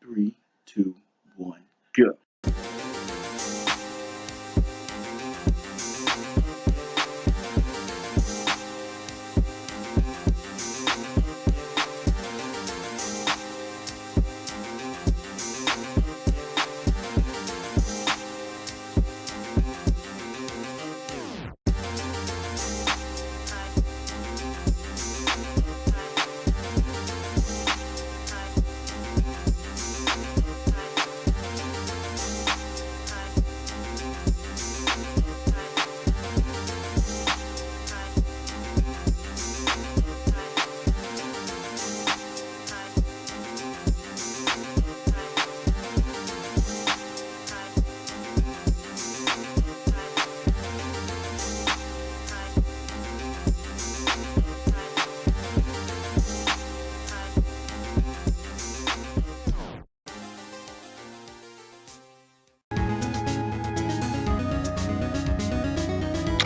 3, 2, 1, go.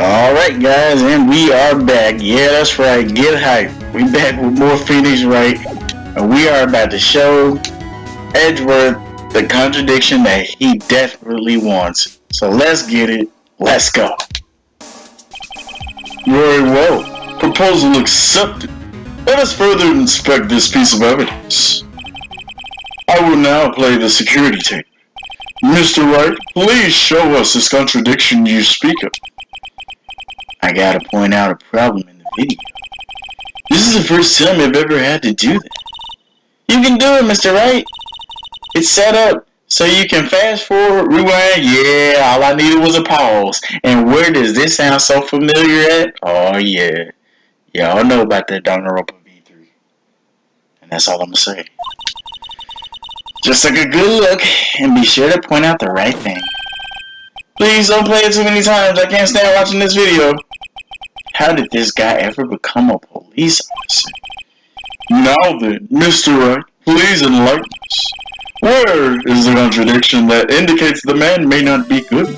Alright guys, and we are back. Yeah, that's right, get hype. We back with more Phoenix Wright, and we are about to show Edgeworth the contradiction that he desperately wants. So let's get it, let's go. Very well, proposal accepted. Let us further inspect this piece of evidence. I will now play the security tape. Mr. Wright, please show us this contradiction you speak of. I gotta point out a problem in the video. This is the first time I've ever had to do that. You can do it, Mr. Wright. It's set up so you can fast forward, rewind. Yeah, all I needed was a pause. And where does this sound so familiar at? Oh yeah. Y'all know about that DanganRonpa V3. And that's all I'm gonna say. Just take a good look and be sure to point out the right thing. Please don't play it too many times. I can't stand watching this video. How did this guy ever become a police officer? Now then, Mr. Wright, please enlighten us. Where is the contradiction that indicates the man may not be good?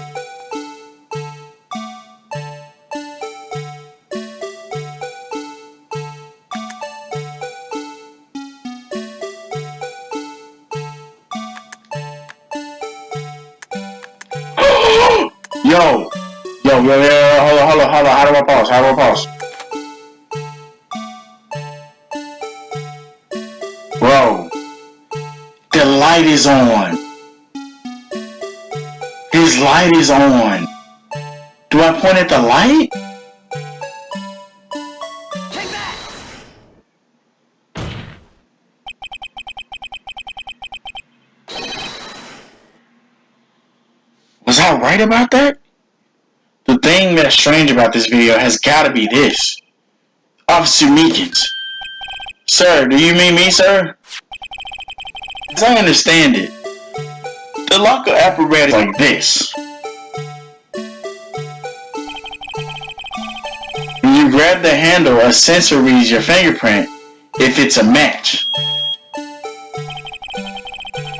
Yo, hold on, how do I pause? Bro, the light is on. His light is on. Do I point at the light? Take that! Was I right about that? The thing that's strange about this video has gotta be this. Officer Meekins. Sir, do you mean me, sir? As I understand it, the locker apparatus is like this. When you grab the handle, a sensor reads your fingerprint if it's a match.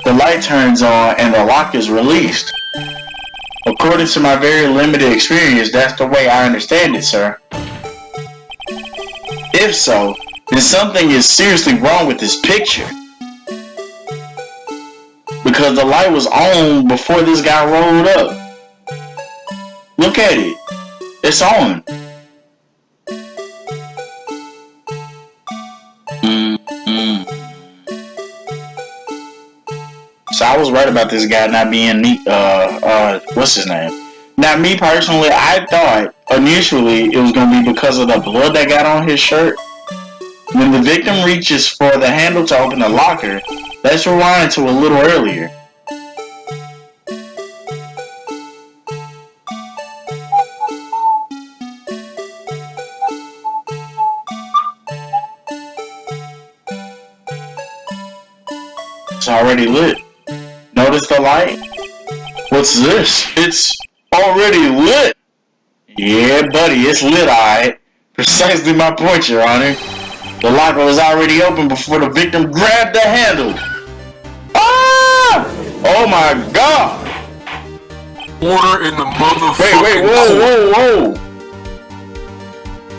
The light turns on and the lock is released. According to my very limited experience, that's the way I understand it, sir. If so, then something is seriously wrong with this picture. Because the light was on before this guy rolled up. Look at it. It's on. So I was right about this guy not being what's his name? Now me personally, I thought initially it was gonna be because of the blood that got on his shirt. When the victim reaches for the handle to open the locker, let's rewind to a little earlier. It's already lit. Notice the light? What's this? It's already lit! Yeah, buddy, it's lit, alright. Precisely my point, Your Honor. The locker was already open before the victim grabbed the handle. Ah! Oh my god! Order in the motherfucking Wait, whoa!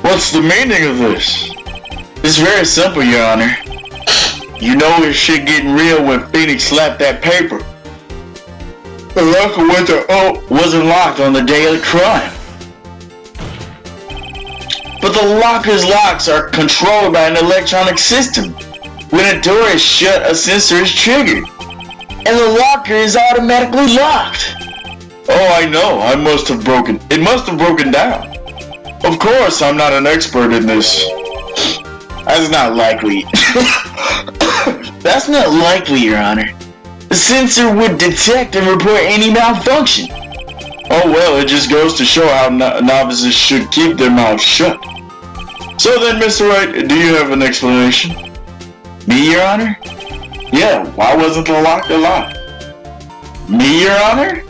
What's the meaning of this? It's very simple, Your Honor. You know his shit getting real when Phoenix slapped that paper. The locker wasn't locked on the day of the crime. But the locker's locks are controlled by an electronic system. When a door is shut, a sensor is triggered, and the locker is automatically locked. Oh, I know. It must have broken down. Of course, I'm not an expert in this. That's not likely. That's not likely, Your Honor. The sensor would detect and report any malfunction. Oh well, it just goes to show how novices should keep their mouths shut. So then, Mr. Wright, do you have an explanation? Me, Your Honor? Yeah, why wasn't the locker locked? Me, Your Honor?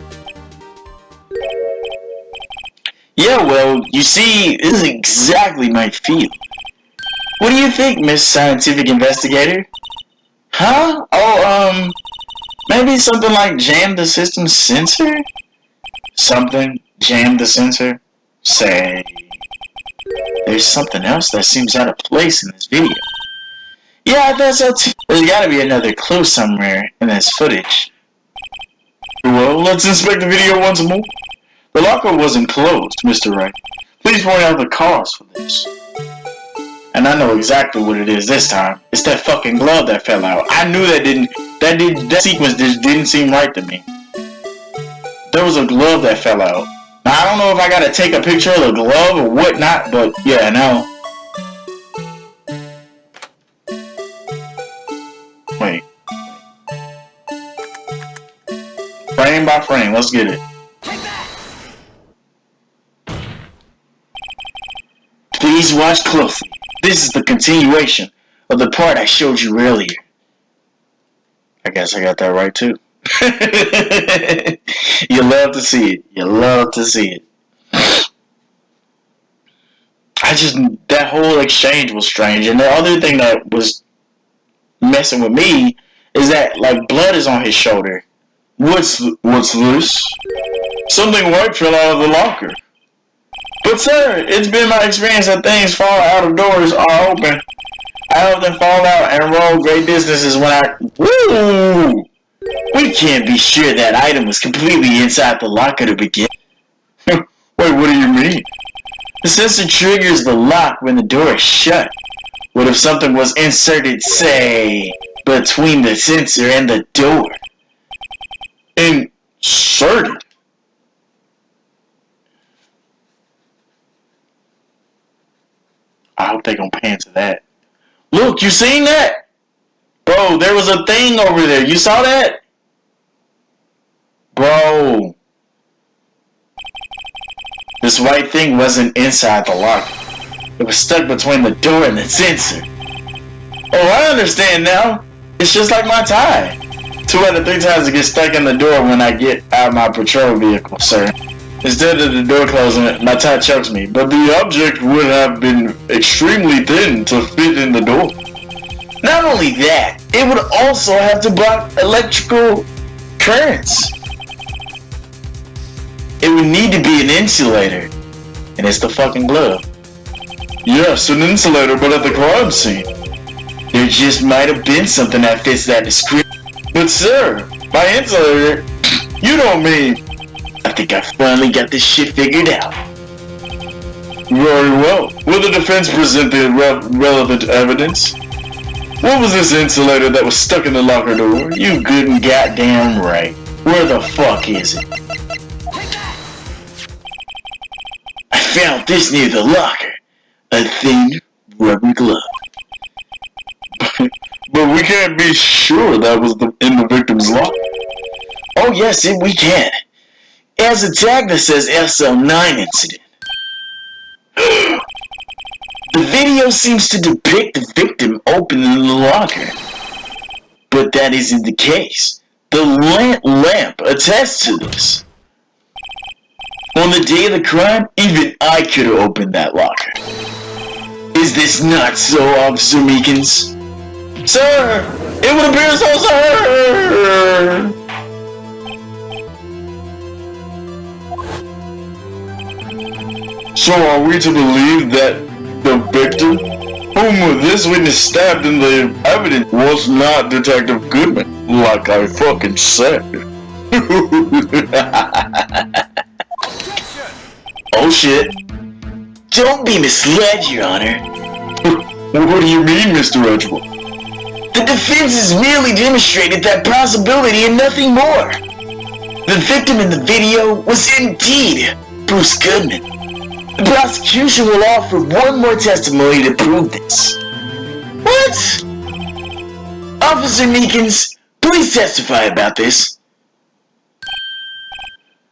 Yeah, well, you see, this is exactly my field. What do you think, Miss Scientific Investigator? Huh? Oh, maybe something like jam the system sensor? Something? Jam the sensor? Say, there's something else that seems out of place in this video. Yeah, I thought so too. There's gotta be another clue somewhere in this footage. Well, let's inspect the video once more. The locker wasn't closed, Mr. Wright. Please point out the cause for this. And I know exactly what it is this time. It's that fucking glove that fell out. I knew that sequence just didn't seem right to me. There was a glove that fell out. Now, I don't know if I gotta take a picture of the glove or whatnot, but yeah, now. Wait. Frame by frame, let's get it. Please watch closely. This is the continuation of the part I showed you earlier. I guess I got that right too. You love to see it. You love to see it. That whole exchange was strange. And the other thing that was messing with me is that, like, blood is on his shoulder. What's this? Something white fell out of the locker. But sir, it's been my experience that things fall out of doors are open. I often fall out and roll great distances when I... Woo! We can't be sure that item was completely inside the locker to begin. Wait, what do you mean? The sensor triggers the lock when the door is shut. What if something was inserted, say, between the sensor and the door? Inserted? I hope they gonna pan to that. Look, you seen that? Bro, there was a thing over there. You saw that? Bro. This white thing wasn't inside the locker. It was stuck between the door and the sensor. Oh, I understand now. It's just like my tie. 2 out of 3 times it gets stuck in the door when I get out of my patrol vehicle, sir. Instead of the door closing, my tie chokes me. But the object would have been extremely thin to fit in the door. Not only that, it would also have to block electrical currents. It would need to be an insulator. And it's the fucking glove. Yes, an insulator, but at the crime scene. There just might have been something that fits that description. But sir, by insulator, you don't mean... I think I finally got this shit figured out. Very well. Will the defense present the relevant evidence? What was this insulator that was stuck in the locker door? You good and goddamn right. Where the fuck is it? I found this near the locker. A thin, rubber glove. But we can't be sure that was in the victim's locker. Oh yes, we can. It has a tag that says SL9 incident. The video seems to depict the victim opening the locker. But that isn't the case. The lamp attests to this. On the day of the crime, even I could have opened that locker. Is this not so, Officer Meekins? Sir! It would appear so, sir! So are we to believe that the victim whom this witness stabbed in the evidence was not Detective Goodman, like I fucking said. Oh shit. Don't be misled, Your Honor. What do you mean, Mr. Edgeworth? The defense has merely demonstrated that possibility and nothing more. The victim in the video was indeed Bruce Goodman. The prosecution will offer one more testimony to prove this. What? Officer Meekins, please testify about this.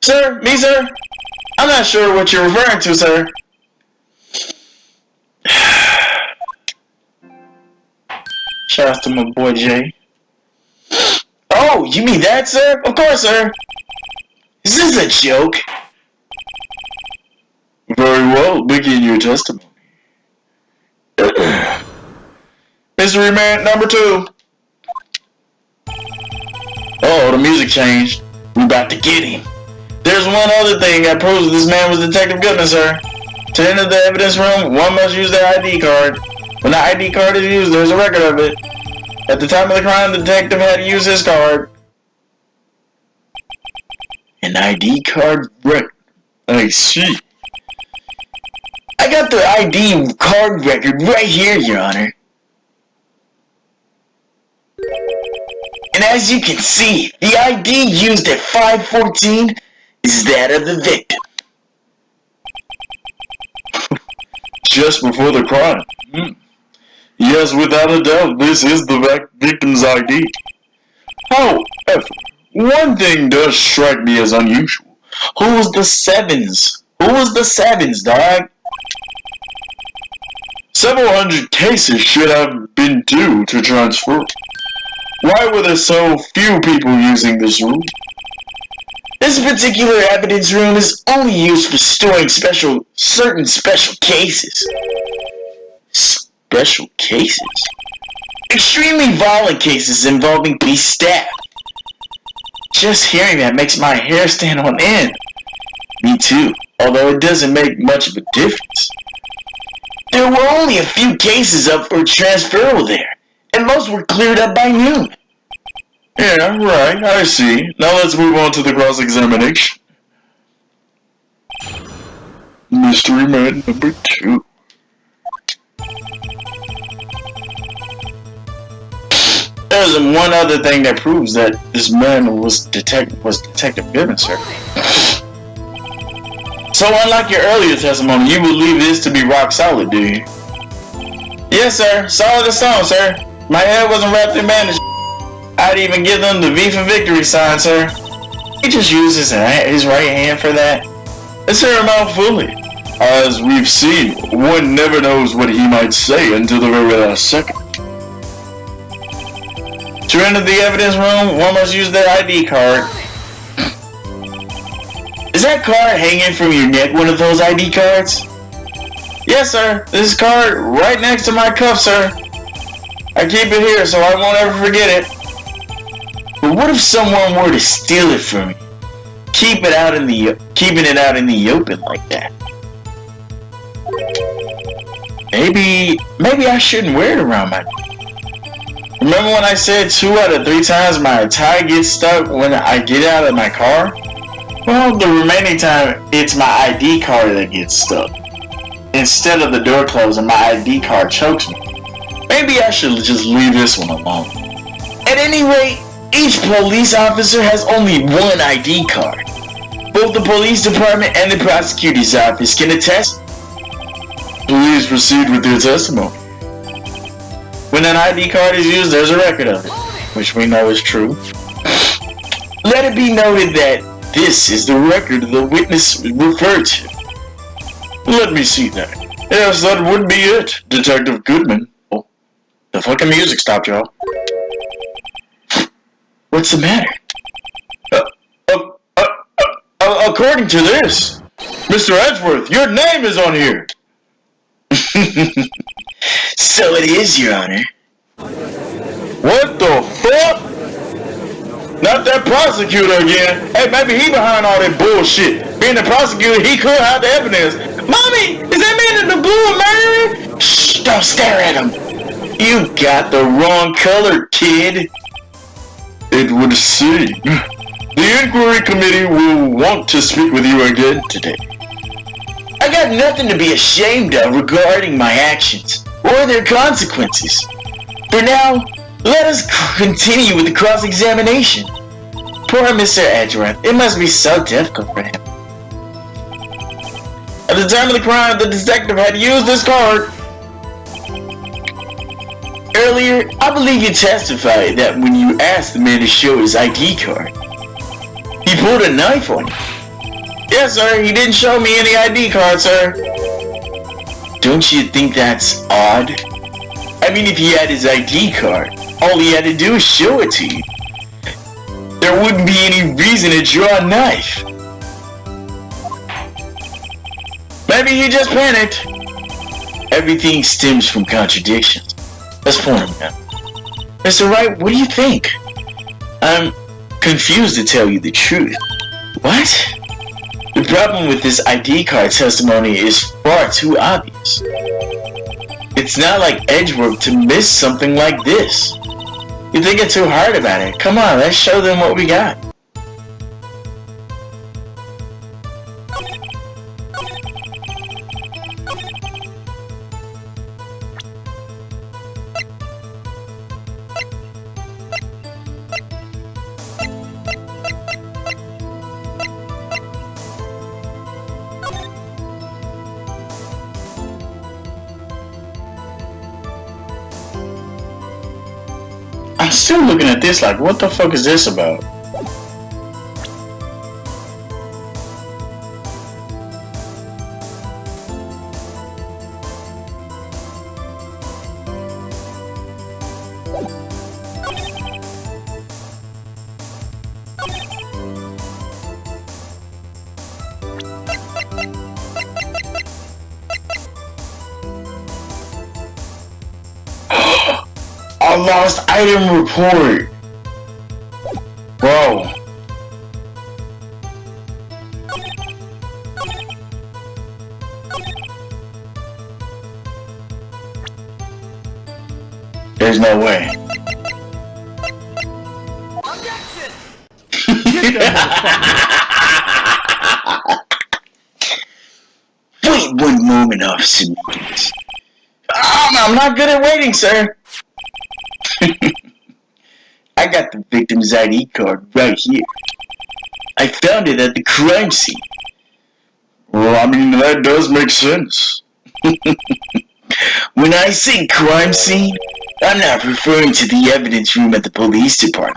Sir? Me, sir? I'm not sure what you're referring to, sir. Shout out to my boy Jay. Oh, you mean that, sir? Of course, sir. Is this a joke? Very well, begin your testimony. Mystery man number 2. Oh, the music changed. We about to get him. There's one other thing that proves this man was Detective Goodman, sir. To enter the evidence room, one must use their ID card. When the ID card is used, there's a record of it. At the time of the crime, the detective had to use his card. An ID card record? I see. I got the ID card record right here, Your Honor. And as you can see, the ID used at 514 is that of the victim. Just before the crime. Yes, without a doubt, this is the victim's ID. However, one thing does strike me as unusual. Who was the sevens? Who was the sevens, dog? Several hundred cases should have been due to transfer. Why were there so few people using this room? This particular evidence room is only used for storing certain special cases. Special cases? Extremely violent cases involving police staff. Just hearing that makes my hair stand on end. Me too, although it doesn't make much of a difference. There were only a few cases up for transferal there, and most were cleared up by noon. Yeah, right, I see. Now let's move on to the cross-examination. Mystery man number 2. There's one other thing that proves that this man was Detective Goodman, sir. So unlike your earlier testimony, you believe this to be rock solid, do you? Yes, sir. Solid as stone, sir. My head wasn't wrapped in bandage. I'd even give them the V for victory sign, sir. He just used his right hand for that. Let's hear him out fully. As we've seen, one never knows what he might say until the very last second. To enter the evidence room, one must use their ID card. Is that card hanging from your neck one of those ID cards? Yes, sir. This card right next to my cuff, sir. I keep it here so I won't ever forget it. But what if someone were to steal it from you? Keeping it out in the open like that. Maybe I shouldn't wear it around my neck. Remember when I said 2 out of 3 times my tie gets stuck when I get out of my car? Well, the remaining time, it's my ID card that gets stuck. Instead of the door closing, my ID card chokes me. Maybe I should just leave this one alone. At any rate, each police officer has only one ID card. Both the police department and the prosecutor's office can attest. Please proceed with your testimony. When an ID card is used, there's a record of it, which we know is true. Let it be noted that this is the record the witness referred to. Let me see that. Yes, that would be it, Detective Goodman. Oh, the fucking music stopped, y'all. What's the matter? According to this, Mr. Edgeworth, your name is on here. So it is, Your Honor. What the fuck? Not that prosecutor again. Hey, maybe he behind all that bullshit. Being the prosecutor, he could have the evidence. Mommy, is that man in the blue and married? Shh. Shh, don't stare at him. You got the wrong color, kid. It would seem the inquiry committee will want to speak with you again today. I got nothing to be ashamed of regarding my actions or their consequences. For now, let us continue with the cross-examination. Poor Mr. Edgeworth, it must be so difficult for him. At the time of the crime, the detective had used this card. Earlier, I believe you testified that when you asked the man to show his ID card, he pulled a knife on you. Yes, sir, he didn't show me any ID card, sir. Don't you think that's odd? I mean, if he had his ID card, all he had to do is show it to you. There wouldn't be any reason to draw a knife. Maybe he just panicked. Everything stems from contradictions. Let's point him out. Mr. Wright, what do you think? I'm confused, to tell you the truth. What? The problem with this ID card testimony is far too obvious. It's not like Edgeworth to miss something like this. You're thinking too hard about it. Come on, let's show them what we got. I'm still looking at this like, what the fuck is this about? A lost item report. Bro. There's no way. Objection! Wait one moment, Officer Meekins. I'm not good at waiting, sir. I got the victim's ID card right here. I found it at the crime scene. Well, I mean, that does make sense. When I say crime scene, I'm not referring to the evidence room at the police department.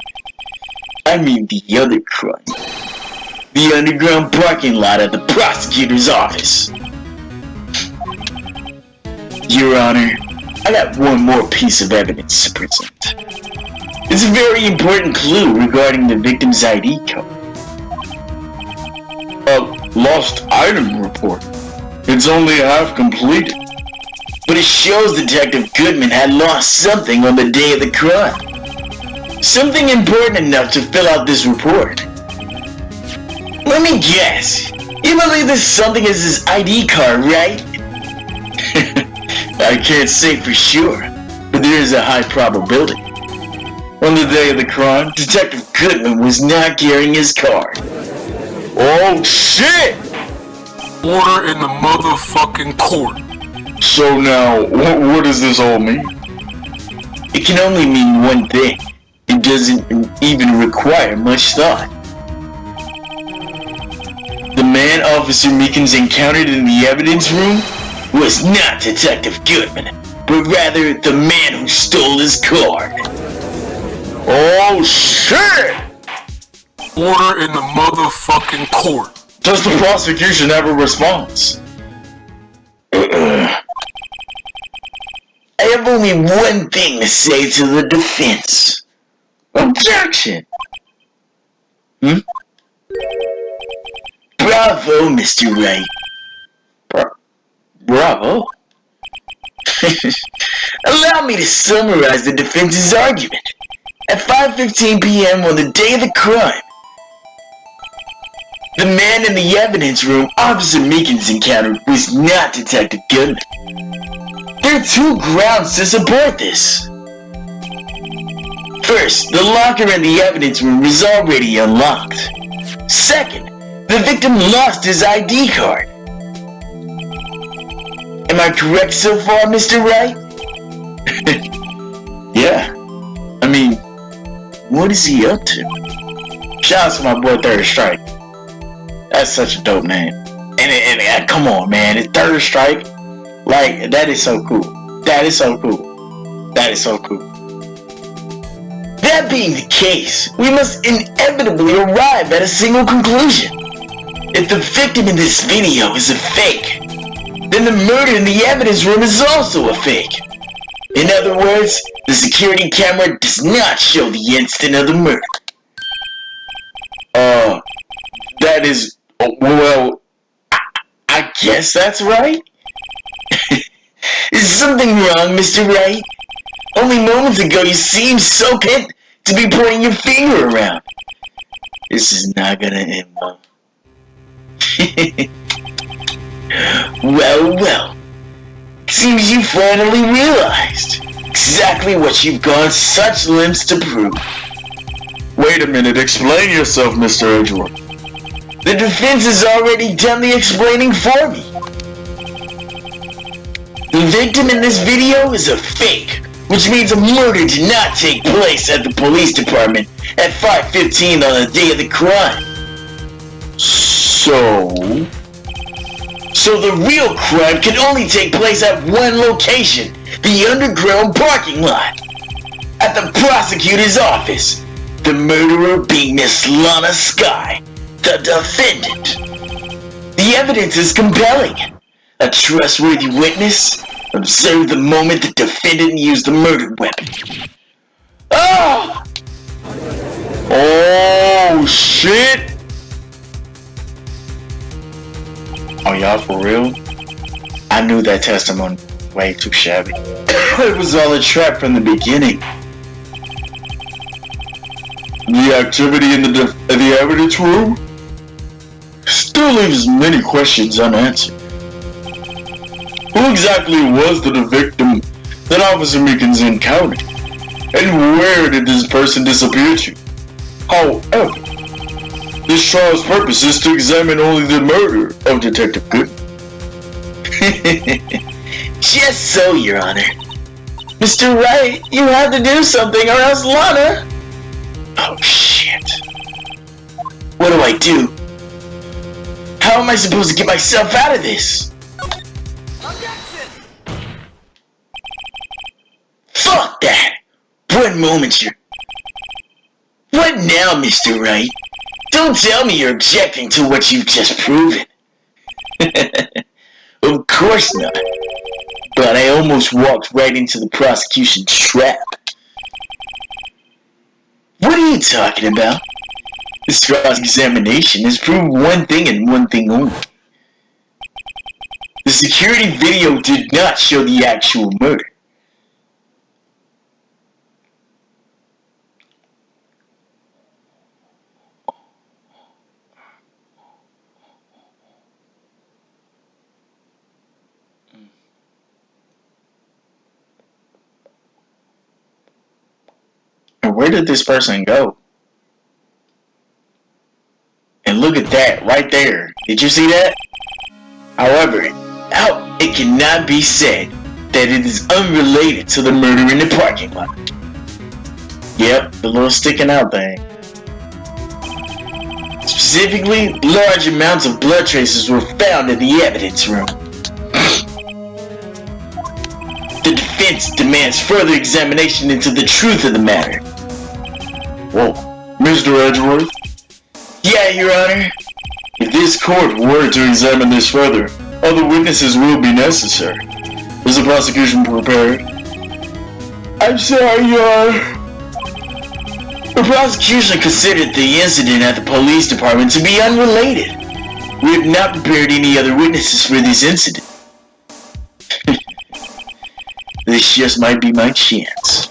I mean the other crime. The underground parking lot at the prosecutor's office. Your Honor, I got one more piece of evidence to present. It's a very important clue regarding the victim's ID card. A lost item report. It's only half completed. But it shows Detective Goodman had lost something on the day of the crime. Something important enough to fill out this report. Let me guess. You believe this something is his ID card, right? I can't say for sure, but there is a high probability. On the day of the crime, Detective Goodman was not carrying his card. Oh shit! Order in the motherfucking court. So now, what does this all mean? It can only mean one thing. It doesn't even require much thought. The man Officer Meekins encountered in the evidence room was not Detective Goodman, but rather the man who stole his card. Oh shit! Order in the motherfucking court. Does the prosecution have a response? I have only one thing to say to the defense. Objection! Bravo, Mr. Wright. Bravo? Allow me to summarize the defense's argument. At 5:15 p.m. on the day of the crime, the man in the evidence room Officer Meekins encountered was not Detective Goodman. There are two grounds to support this. First, the locker in the evidence room was already unlocked. Second, the victim lost his ID card. Am I correct so far, Mr. Wright? Yeah. I mean, what is he up to? Shout out to my boy Third Strike. That's such a dope name. And come on, man, it's Third Strike. Like, that is so cool. That is so cool. That is so cool. That being the case, we must inevitably arrive at a single conclusion. If the victim in this video is a fake, then the murder in the evidence room is also a fake. In other words, the security camera does not show the instant of the murder. That is, well, I guess that's right. Is something wrong, Mr. Wright? Only moments ago you seemed so pent to be pointing your finger around. This is not gonna end well. Well. Seems you finally realized exactly what you've gone such lengths to prove. Wait a minute, explain yourself, Mr. Edgeworth. The defense has already done the explaining for me. The victim in this video is a fake, which means a murder did not take place at the police department at 5:15 on the day of the crime. So the real crime can only take place at one location, the underground parking lot. At the prosecutor's office, the murderer being Miss Lana Sky, the defendant. The evidence is compelling. A trustworthy witness observed the moment the defendant used the murder weapon. Oh, shit! Oh, y'all for real? I knew that testimony way too shabby. It was all a trap from the beginning. The activity in the evidence room still leaves many questions unanswered. Who exactly was the victim that Officer Meekins encountered? And where did this person disappear to? However, this trial's purpose is to examine only the murder of Detective Goodman. Just so, Your Honor. Mr. Wright, you have to do something or else Lana... Oh, shit. What do I do? How am I supposed to get myself out of this? Fuck that! One moment, What now, Mr. Wright? Don't tell me you're objecting to what you've just proven. Of course not. But I almost walked right into the prosecution's trap. What are you talking about? This cross-examination has proved one thing and one thing only. The security video did not show the actual murder. And where did this person go? And look at that right there. Did you see that? However, it cannot be said that it is unrelated to the murder in the parking lot. Yep, the little sticking out thing. Specifically, large amounts of blood traces were found in the evidence room. The defense demands further examination into the truth of the matter. Whoa, Mr. Edgeworth? Yeah, Your Honor. If this court were to examine this further, other witnesses will be necessary. Is the prosecution prepared? I'm sorry, Your Honor. The prosecution considered the incident at the police department to be unrelated. We have not prepared any other witnesses for this incident. This just might be my chance.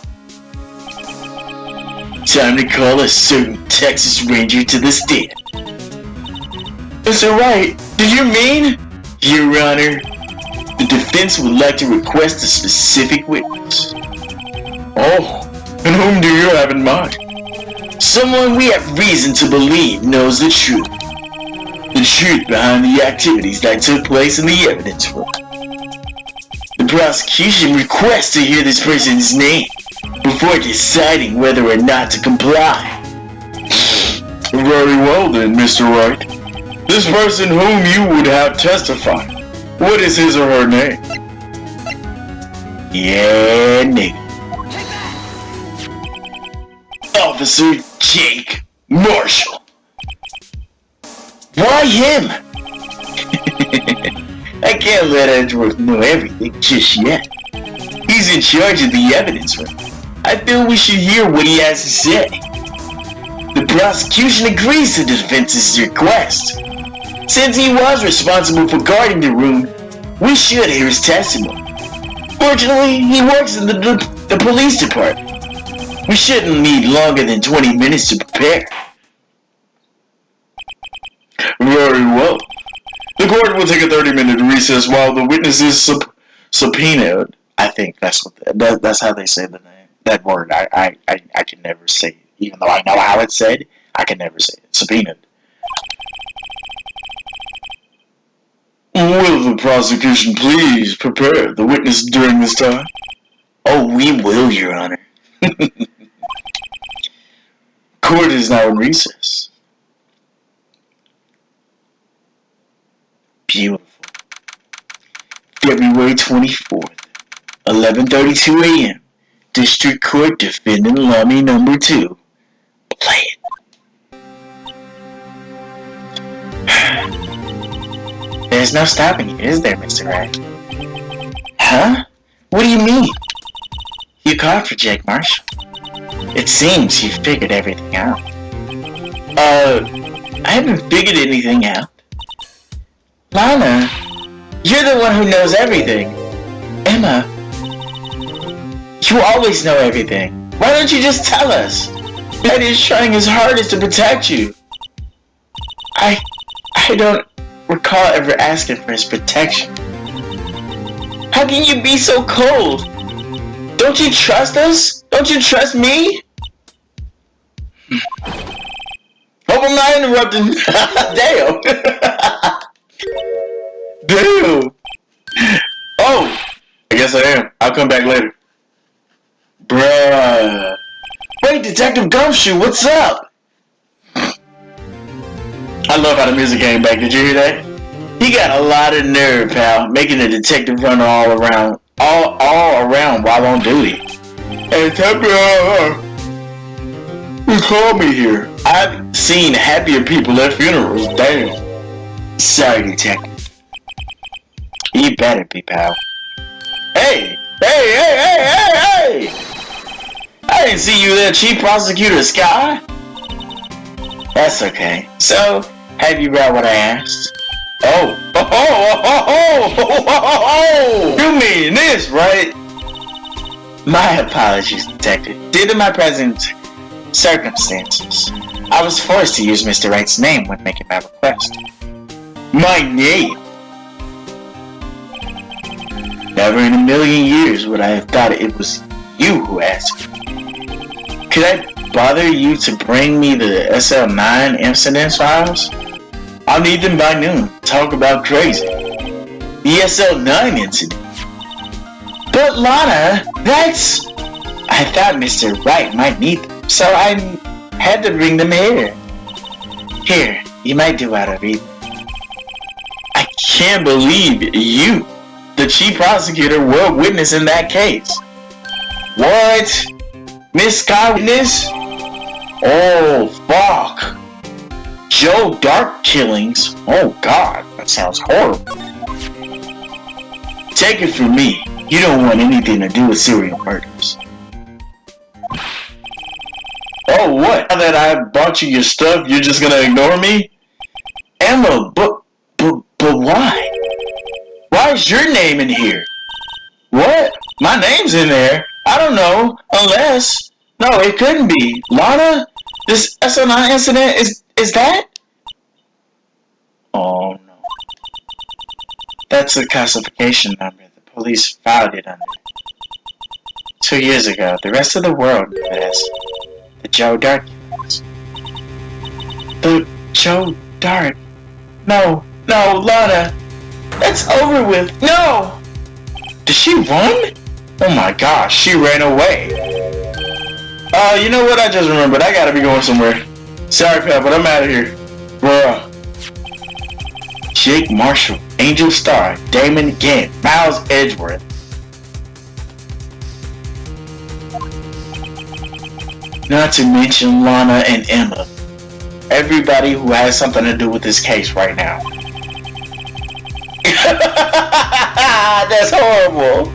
Time to call a certain Texas Ranger to the stand. Mr. Wright, did you mean? Your Honor, The defense would like to request a specific witness. Oh, and whom do you have in mind? Someone we have reason to believe knows the truth. The truth behind the activities that took place in the evidence room. The prosecution requests to hear this person's name before deciding whether or not to comply. Very well then, Mr. Wright. This person whom you would have testify, what is his or her name? Yeah, nigga. Officer Jake Marshall. Why him? I can't let Edgeworth know everything just yet. He's in charge of the evidence room. I feel we should hear what he has to say. The prosecution agrees to the defense's request. Since he was responsible for guarding the room, we should hear his testimony. Fortunately, he works in the police department. We shouldn't need longer than 20 minutes to prepare. Very well. The court will take a 30-minute recess while the witness is subpoenaed. I think that's what that's how they say the name. That word, I can never say it. Even though I know how it's said, I can never say it. Subpoenaed. Will the prosecution please prepare the witness during this time? Oh, we will, Your Honor. Court is now in recess. Beautiful. February 24th, 11:32 a.m. District Court Defendant Lummy number 2. Play it. There's no stopping you, is there, Mr. Wright? Huh? What do you mean? You called for Jake Marshall. It seems you figured everything out. I haven't figured anything out. Lana, you're the one who knows everything. Emma, you always know everything. Why don't you just tell us? Daddy is trying his hardest to protect you. I don't recall ever asking for his protection. How can you be so cold? Don't you trust us? Don't you trust me? Hope I'm not interrupting. Damn. Damn! Oh! I guess I am. I'll come back later. Bruh. Wait, Detective Gumshoe, what's up? I love how the music came back. Did you hear that? He got a lot of nerve, pal, making a detective run all around while on duty. Hey, you called me here. I've seen happier people at funerals, damn. Sorry, Detective. You better be, pal. Hey! I didn't see you there, Chief Prosecutor Sky. That's okay. So, have you read what I asked? Oh! You mean this, right? My apologies, Detective. Due to my present circumstances, I was forced to use Mr. Wright's name when making my request. My name? Never in a million years would I have thought it was you who asked. Could I bother you to bring me the SL9 incident files? I'll need them by noon. Talk about crazy. The SL9 incident. But Lana, that's... I thought Mr. Wright might need them, so I had to bring them here. Here, you might do out of it. I can't believe you, the chief prosecutor, were a witness in that case. What? Miss Sky witness? Oh, fuck. Joe Dark killings? Oh, God, that sounds horrible. Take it from me, you don't want anything to do with serial murders. Oh, what? Now that I bought you your stuff, you're just gonna ignore me? Emma, but why? Why is your name in here? What? My name's in there? I don't know, unless... No, it couldn't be. Lana? This SL9 incident is that? Oh, no. That's the classification number the police filed it under. 2 years ago, the rest of the world knew it as the Joe Dart case. The Joe Dart? No, Lana! That's over with! No! Did she run? Oh my gosh, she ran away. You know what? I just remembered. I gotta be going somewhere. Sorry, pal, but I'm out of here. Bruh. Jake Marshall, Angel Starr, Damon Gant, Miles Edgeworth. Not to mention Lana and Emma. Everybody who has something to do with this case right now. That's horrible.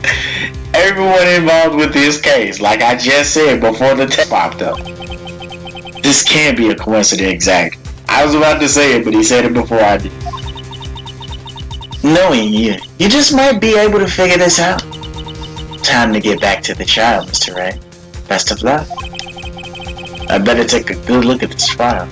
Everyone involved with this case, like I just said before the text popped up. This can't be a coincidence, exactly. I was about to say it, but he said it before I did. Knowing you just might be able to figure this out. Time to get back to the child, Mr. Wright. Best of luck. I better take a good look at this file.